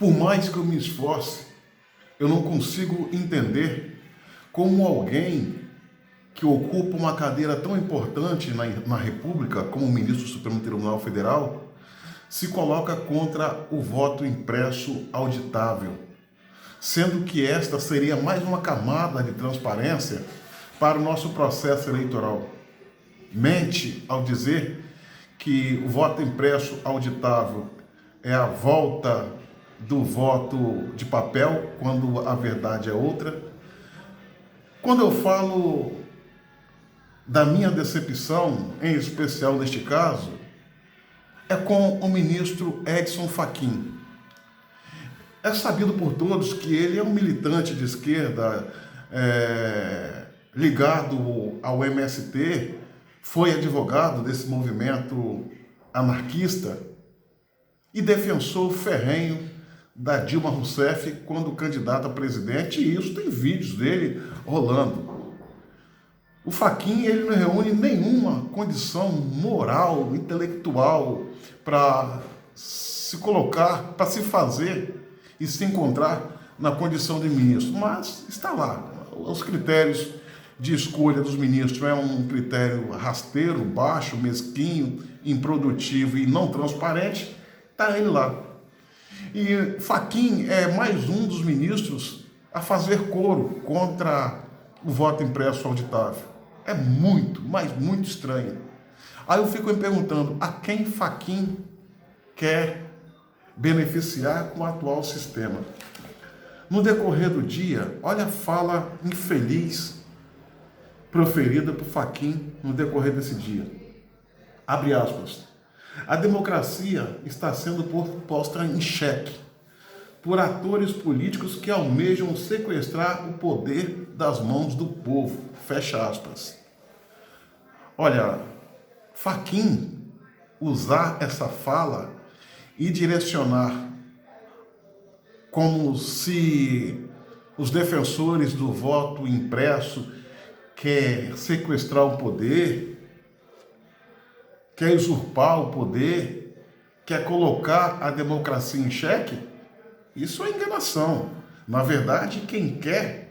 Por mais que eu me esforce, eu não consigo entender como alguém que ocupa uma cadeira tão importante na República, como o ministro do Supremo Tribunal Federal, se coloca contra o voto impresso auditável, sendo que esta seria mais uma camada de transparência para o nosso processo eleitoral. Mente ao dizer que o voto impresso auditável é a volta do voto de papel, quando a verdade é outra. Quando eu falo da minha decepção, em especial neste caso, é com o ministro Edson Fachin. É sabido por todos que ele é um militante de esquerda, ligado ao MST, foi advogado desse movimento anarquista e defensor ferrenho da Dilma Rousseff quando candidata a presidente, e isso tem vídeos dele rolando. O Fachin, ele não reúne nenhuma condição moral, intelectual para se colocar, para se fazer e se encontrar na condição de ministro, mas está lá. Os critérios de escolha dos ministros é um critério rasteiro, baixo, mesquinho, improdutivo e não transparente, está ele lá. E Fachin é mais um dos ministros a fazer coro contra o voto impresso auditável. É muito, mas muito estranho. Aí eu fico me perguntando, a quem Fachin quer beneficiar com o atual sistema? No decorrer do dia, olha a fala infeliz proferida por Fachin no decorrer desse dia. Abre aspas. A democracia está sendo posta em xeque por atores políticos que almejam sequestrar o poder das mãos do povo. Fecha aspas. Olha, Fachin usar essa fala e direcionar como se os defensores do voto impresso quer sequestrar o poder, quer usurpar o poder, quer colocar a democracia em xeque, isso é enganação. Na verdade, quem quer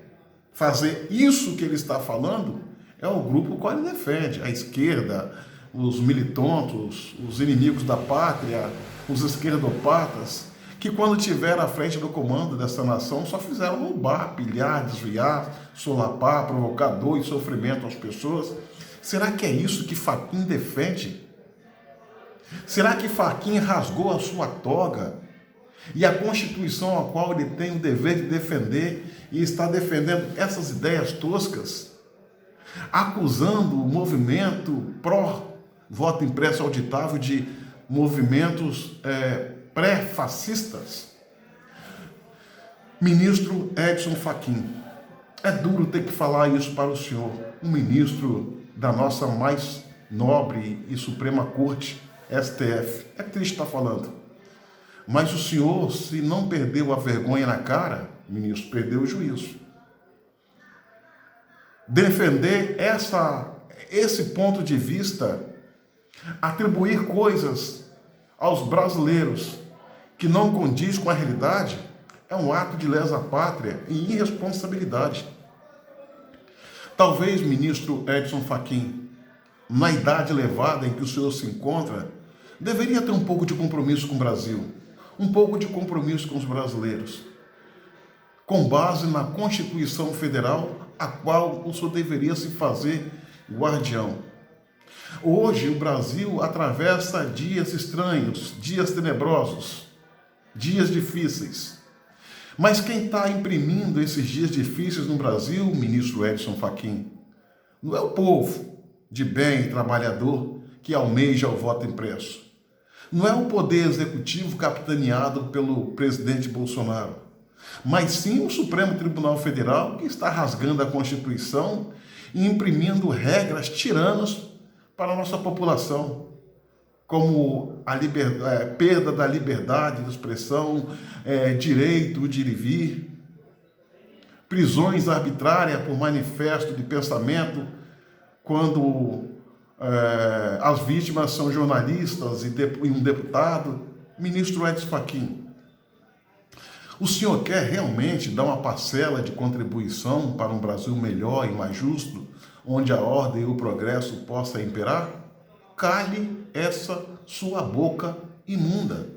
fazer isso que ele está falando é o grupo que ele defende, a esquerda, os militantes, os inimigos da pátria, os esquerdopatas, que quando estiveram à frente do comando dessa nação só fizeram roubar, pilhar, desviar, solapar, provocar dor e sofrimento às pessoas. Será que é isso que Fachin defende? Será que Fachin rasgou a sua toga e a Constituição a qual ele tem o dever de defender e está defendendo essas ideias toscas, acusando o movimento pró-voto impresso auditável de movimentos pré-fascistas? Ministro Edson Fachin, é duro ter que falar isso para o senhor, um ministro da nossa mais nobre e suprema corte, STF. É triste estar falando. Mas o senhor, se não perdeu a vergonha na cara, ministro, perdeu o juízo. Defender esse ponto de vista, atribuir coisas aos brasileiros que não condiz com a realidade, é um ato de lesa pátria e irresponsabilidade. Talvez, ministro Edson Fachin, na idade elevada em que o senhor se encontra, deveria ter um pouco de compromisso com o Brasil, um pouco de compromisso com os brasileiros, com base na Constituição Federal, a qual o senhor deveria se fazer guardião. Hoje, o Brasil atravessa dias estranhos, dias tenebrosos, dias difíceis. Mas quem está imprimindo esses dias difíceis no Brasil, ministro Edson Fachin, não é o povo de bem, trabalhador, que almeja o voto impresso. Não é o poder executivo capitaneado pelo presidente Bolsonaro, mas sim o Supremo Tribunal Federal, que está rasgando a Constituição e imprimindo regras tiranas para a nossa população, como a perda da liberdade de expressão, direito de ir e vir, prisões arbitrárias por manifesto de pensamento, quando as vítimas são jornalistas e um deputado. Ministro Edson Fachin, O senhor quer realmente dar uma parcela de contribuição para um Brasil melhor e mais justo, onde a ordem e o progresso possam imperar? Cale essa sua boca imunda.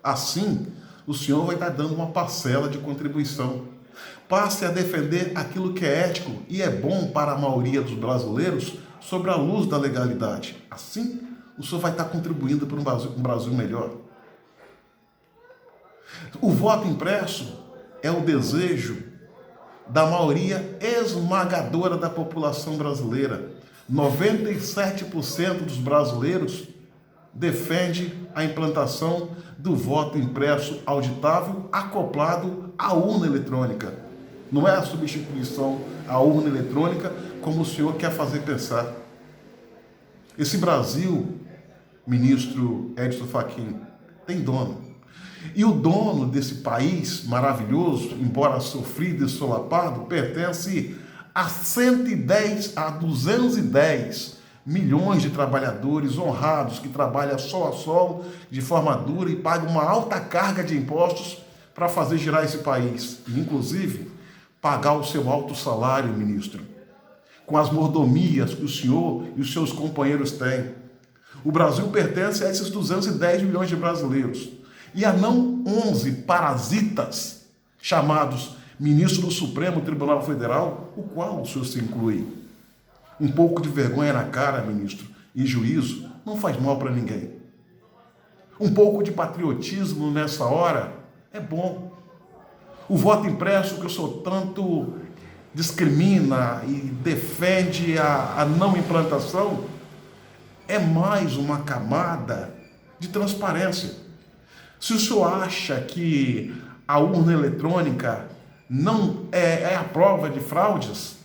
Assim, o senhor vai estar dando uma parcela de contribuição. Passe a defender aquilo que é ético e é bom para a maioria dos brasileiros sobre a luz da legalidade. Assim, o senhor vai estar contribuindo para um Brasil melhor. O voto impresso é o desejo da maioria esmagadora da população brasileira. 97% dos brasileiros defende a implantação do voto impresso auditável acoplado à urna eletrônica. Não é a substituição à urna eletrônica como o senhor quer fazer pensar. Esse Brasil, ministro Edson Fachin, tem dono. E o dono desse país maravilhoso, embora sofrido e solapado, pertence a 210 milhões de trabalhadores honrados que trabalham sol a sol, de forma dura e pagam uma alta carga de impostos para fazer girar esse país. E, inclusive, pagar o seu alto salário, ministro, com as mordomias que o senhor e os seus companheiros têm. O Brasil pertence a esses 210 milhões de brasileiros. E a não 11 parasitas chamados ministro do Supremo Tribunal Federal, o qual o senhor se inclui. Um pouco de vergonha na cara, ministro, e juízo não faz mal para ninguém. Um pouco de patriotismo nessa hora é bom. O voto impresso que o senhor tanto discrimina e defende a não implantação é mais uma camada de transparência. Se o senhor acha que a urna eletrônica não é a prova de fraudes,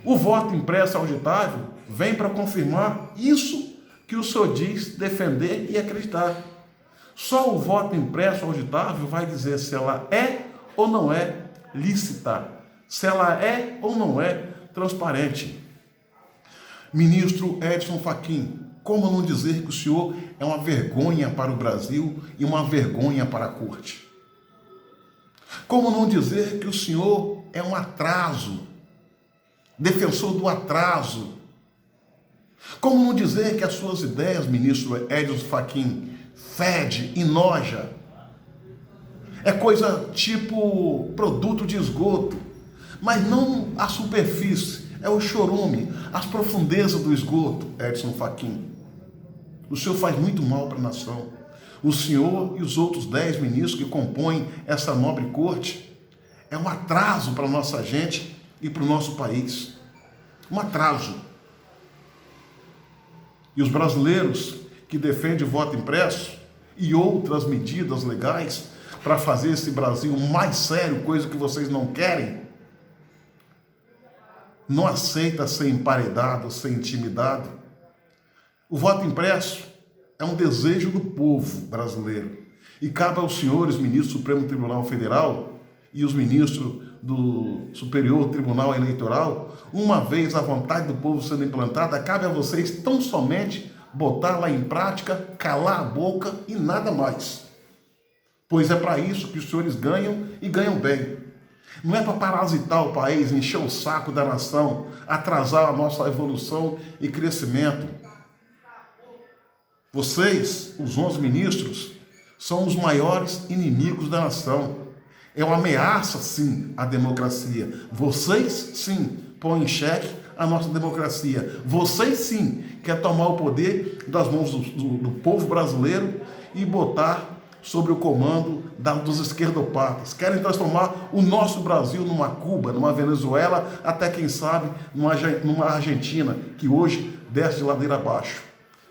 o voto impresso auditável vem para confirmar isso que o senhor diz defender e acreditar. Só o voto impresso auditável vai dizer se ela é ou não é lícita, se ela é ou não é transparente. Ministro Edson Fachin, como não dizer que o senhor é uma vergonha para o Brasil e uma vergonha para a corte? Como não dizer que o senhor é um atraso, defensor do atraso? Como não dizer que as suas ideias, ministro Edson Fachin, fede e noja? É coisa tipo produto de esgoto, mas não a superfície, é o chorume, as profundezas do esgoto, Edson Fachin. O senhor faz muito mal para a nação. O senhor e os outros 10 ministros que compõem essa nobre corte é um atraso para a nossa gente e para o nosso país. Um atraso. E os brasileiros que defendem o voto impresso e outras medidas legais para fazer esse Brasil mais sério, coisa que vocês não querem, não aceita ser emparedado, ser intimidado. O voto impresso é um desejo do povo brasileiro e cabe aos senhores ministros do Supremo Tribunal Federal e os ministros do Superior Tribunal Eleitoral, uma vez a vontade do povo sendo implantada, cabe a vocês tão somente botá-la em prática, calar a boca e nada mais. Pois é para isso que os senhores ganham e ganham bem. Não é para parasitar o país, encher o saco da nação, atrasar a nossa evolução e crescimento. Vocês, os 11 ministros, são os maiores inimigos da nação. É uma ameaça, sim, à democracia. Vocês, sim, põem em xeque a nossa democracia. Vocês, sim, querem tomar o poder das mãos do povo brasileiro e botar sobre o comando dos esquerdopatas. Querem transformar o nosso Brasil numa Cuba, numa Venezuela, até, quem sabe, numa Argentina, que hoje desce de ladeira abaixo.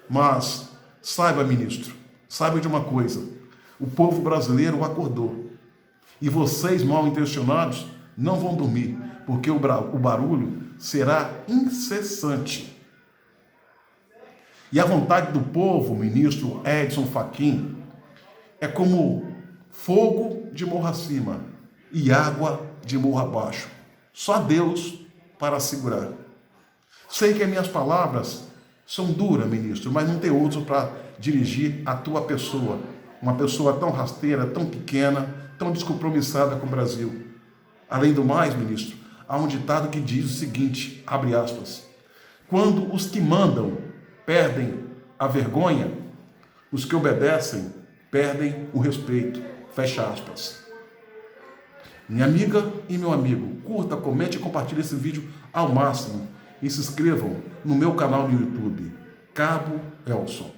Mas saiba, ministro, saiba de uma coisa, o povo brasileiro acordou. E vocês, mal intencionados, não vão dormir, porque o barulho será incessante. E a vontade do povo, ministro Edson Fachin, é como fogo de morro acima e água de morro abaixo. Só Deus para segurar. Sei que as minhas palavras são duras, ministro, mas não tem outro para dirigir a tua pessoa. Uma pessoa tão rasteira, tão pequena, tão descompromissada com o Brasil. Além do mais, ministro, há um ditado que diz o seguinte, abre aspas, quando os que mandam perdem a vergonha, os que obedecem perdem o respeito, fecha aspas. Minha amiga e meu amigo, curta, comente e compartilhe esse vídeo ao máximo e se inscrevam no meu canal no YouTube, Cabo Elson.